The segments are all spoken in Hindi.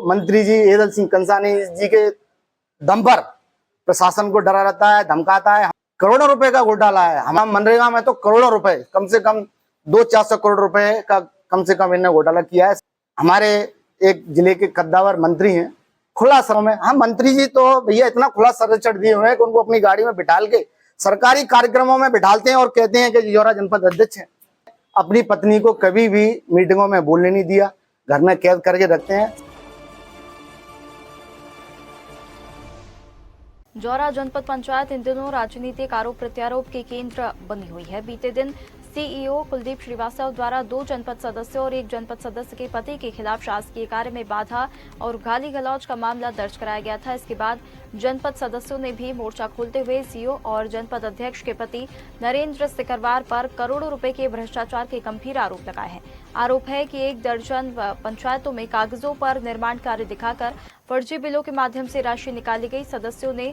मंत्री जी एदल सिंह कंसानी जी के दम पर प्रशासन को डरा रहता है, धमकाता है। करोड़ों रुपए का घोटाला है। हमारा मनरेगा में तो करोड़ों रुपए, कम से कम 200-400 करोड़ रुपए का कम से कम इन्होंने घोटाला किया है। हमारे एक जिले के कद्दावर मंत्री हैं, खुला सर में, हम मंत्री जी तो भैया इतना खुला सर चढ़ दिए हुए हैं कि उनको अपनी गाड़ी में बिठाल के सरकारी कार्यक्रमों में बिठालते हैं और कहते हैं कि जिजोरा जनपद अध्यक्ष हैं। अपनी पत्नी को कभी भी मीटिंगों में बोलने नहीं दिया, घर में कैद करके रखते हैं। जौरा जनपद पंचायत इन दिनों राजनीतिक आरोप प्रत्यारोप के केंद्र बनी हुई है। बीते दिन सीईओ कुलदीप श्रीवास्तव द्वारा 2 जनपद सदस्यों और 1 जनपद सदस्य के पति के खिलाफ शासकीय कार्य में बाधा और गाली गलौज का मामला दर्ज कराया गया था। इसके बाद जनपद सदस्यों ने भी मोर्चा खोलते हुए सीईओ और जनपद अध्यक्ष के पति नरेंद्र सिकरवार पर करोड़ों रुपए के भ्रष्टाचार के गंभीर आरोप लगाए हैं। आरोप है कि 1 दर्जन पंचायतों में कागजों पर निर्माण कार्य दिखाकर फर्जी बिलों के माध्यम से राशि निकाली गई। सदस्यों ने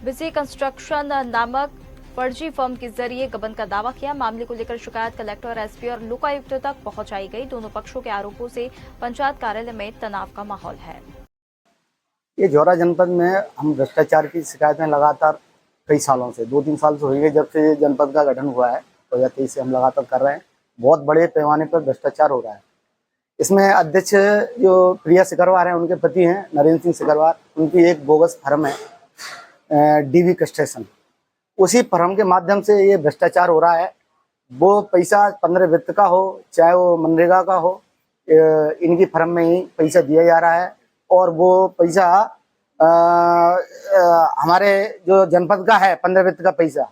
विजय कंस्ट्रक्शन नामक फर्जी फर्म के जरिए गबन का दावा किया। मामले को लेकर शिकायत कलेक्टर, एसपी और लोकायुक्त तक पहुंचाई गई। दोनों पक्षों के आरोपों से पंचायत कार्यालय में तनाव का माहौल है। ये जौरा जनपद में हम भ्रष्टाचार की शिकायतें लगातार कई सालों से, 2-3 साल से हो गई जब से जनपद का गठन हुआ है। 2023 से हम लगातार कर रहे हैं। बहुत बड़े पैमाने पर भ्रष्टाचार हो रहा है। इसमें अध्यक्ष जो प्रिया सिकरवार हैं, उनके पति हैं नरेंद्र सिंह सिकरवार, उनकी एक बोगस फर्म है डीवी कंस्ट्रक्शन। उसी फर्म के माध्यम से ये भ्रष्टाचार हो रहा है। वो पैसा 15 वित्त का हो चाहे वो मनरेगा का हो, इनकी फर्म में ही पैसा दिया जा रहा है। और वो पैसा हमारे जो जनपद का है 15 वित्त का पैसा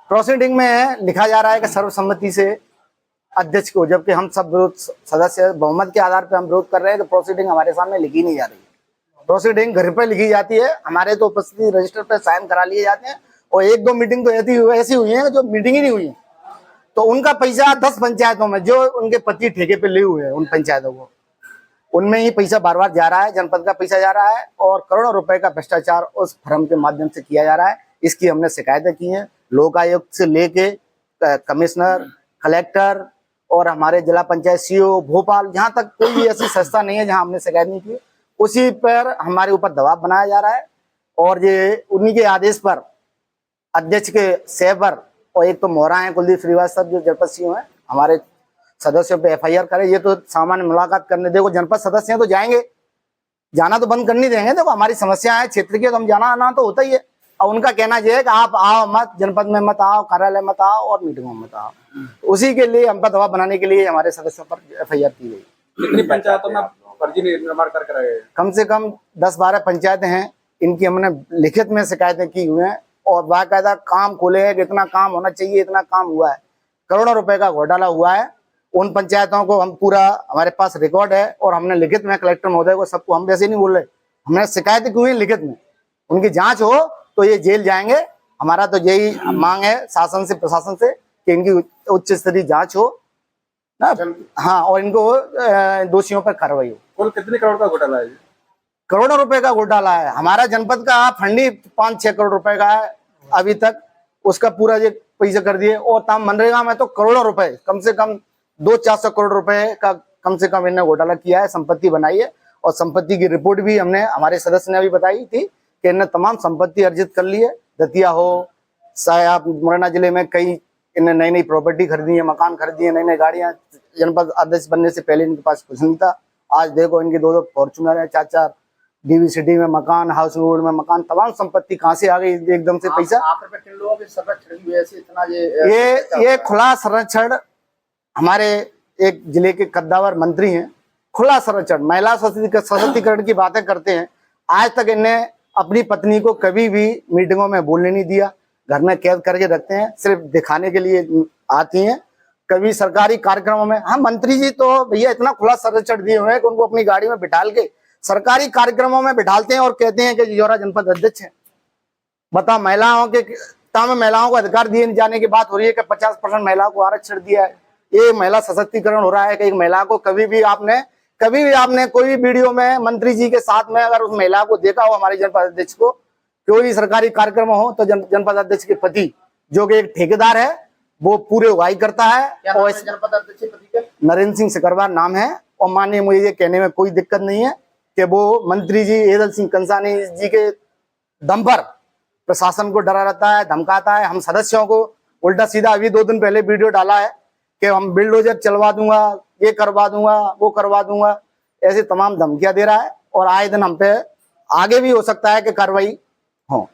प्रोसीडिंग में लिखा जा रहा है कि सर्वसम्मति से अध्यक्ष को, जबकि हम सब विरोध सदस्य बहुमत के आधार पर हम विरोध कर रहे हैं कि प्रोसीडिंग हमारे सामने लिखी नहीं जा रही है। प्रोसीडिंग घर पे लिखी जाती है, हमारे तो उपस्थिति रजिस्टर पे साइन करा लिए जाते हैं और 1-2 मीटिंग तो ऐसी हुई है जो मीटिंग ही नहीं हुई है। तो उनका पैसा 10 पंचायतों में जो उनके पति ठेके पे लिए हुए हैं, उन पंचायतों को, उनमें ही पैसा बार बार जा रहा है, जनपद का पैसा जा रहा है और करोड़ों रुपए का भ्रष्टाचार उस फर्म के माध्यम से किया जा रहा है। इसकी हमने शिकायतें की हैं, लोकायुक्त से लेके कमिश्नर, कलेक्टर और हमारे जिला पंचायत सीईओ भोपाल, जहां तक कोई भी ऐसी संस्था नहीं है जहां हमने शिकायत नहीं की। उसी पर हमारे ऊपर दबाव बनाया जा रहा है और ये उन्हीं के आदेश पर अध्यक्ष के सेवर और एक तो मोहरा है कुलदीप श्रीवास्तव जो जनपद सीईओ है, हमारे सदस्यों पे एफआईआर करे। ये तो सामान्य मुलाकात करने, देखो जनपद सदस्य हैं तो जाएंगे, जाना तो बंद करनी देंगे। देखो हमारी समस्या है क्षेत्र की, तो हम जाना आना तो होता ही है। और उनका कहना यह है कि आप आओ मत, जनपद में मत आओ, कार्यालय मत आओ और मीटिंगों में मत आओ। उसी के लिए हम पर दबाव बनाने के लिए हमारे सदस्यों पर एफआईआर की गई। कितनी पंचायतों में फर्जी निर्माण करके रहे? कम से कम 10-12 पंचायतें हैं, इनकी हमने लिखित में शिकायतें की हुई हैं और बाकायदा काम खोले हैं कि इतना काम होना चाहिए, इतना काम हुआ है। करोड़ों रुपए का घोटाला हुआ है। उन पंचायतों को हम पूरा, हमारे पास रिकॉर्ड है और हमने लिखित में कलेक्टर महोदय को, सबको, हम वैसे नहीं बोल रहे, हमने शिकायतें की हुई लिखित में। उनकी जांच हो तो ये जेल जाएंगे। हमारा तो यही मांग है शासन से, प्रशासन से, कि इनकी उच्च स्तरीय जांच हो ना। हाँ, और इनको दोषियों पर कार्रवाई हो। कुल कितने करोड़ का घोटाला है? करोड़ों रुपए का घोटाला है। हमारा जनपद का फंड ही 5-6 करोड़ रुपए का है अभी तक, उसका पूरा ये पैसा कर दिए। और तमाम मनरेगा में तो करोड़ों रुपए, कम से कम 200-400 करोड़ रुपए का कम से कम इन्होंने घोटाला किया है, संपत्ति बनाई है। और संपत्ति की रिपोर्ट भी हमने, हमारे सदस्य ने अभी बताई थी कि इन्हें तमाम संपत्ति अर्जित कर ली है। दतिया हो, साया, मुरैना जिले में कई इन्हें नई नई प्रॉपर्टी खरीदी है, मकान खरीदी है, नई नई गाड़ियां। जनपद अध्यक्ष बनने से पहले इनके पास कुछ नहीं था। आज देखो इनके 2-2 फॉर्चूनर है, 4-4 डीवी सिटी में मकान, हाउस रोड में मकान, तमाम संपत्ति कहाँ से आ गई एकदम से पैसा। किन लोगों की संरक्षण ऐसे इतना ये खुला संरक्षण, हमारे एक जिले के कद्दावर मंत्री हैं, खुला संरक्षण, महिला सशक्तिकरण की बातें करते हैं। आज तक इन्हें अपनी पत्नी को कभी भी मीटिंगों में बोलने नहीं दिया, घर में कैद करके रखते हैं, सिर्फ दिखाने के लिए आती हैं। कभी सरकारी कार्यक्रमों में, हम मंत्री जी तो भैया इतना खुला संरक्षण दिए हुए हैं कि उनको अपनी गाड़ी में बिठाल के सरकारी कार्यक्रमों में बिठालते हैं और कहते हैं कि जिजोरा जनपद अध्यक्ष है। बताओ, महिलाओं के तमाम महिलाओं को अधिकार दिए जाने की बात हो रही है कि 50% महिलाओं को आरक्षण दिया है। ये महिला सशक्तिकरण हो रहा है कि एक महिला को कभी भी आपने कोई वीडियो में मंत्री जी के साथ में अगर उस महिला को देखा हो, हमारे जनपद अध्यक्ष को, कोई भी सरकारी कार्यक्रम हो तो जनपद अध्यक्ष के पति, जो कि एक ठेकेदार है, वो पूरे उगाई करता है। और जनपद अध्यक्ष पति का नरेंद्र सिंह सिकरवार नाम है। और माननीय, मुझे ये कहने में कोई दिक्कत नहीं है कि वो मंत्री जी एदल सिंह कंसानी जी के दम पर प्रशासन को डरा रहता है, धमकाता है। हम सदस्यों को उल्टा सीधा अभी 2 दिन पहले वीडियो डाला है कि हम बिल्डोजर चलवा दूंगा, ये करवा दूंगा, वो करवा दूंगा, ऐसे तमाम धमकियां दे रहा है। और आए दिन हम पे आगे भी हो सकता है कि कार्रवाई हो।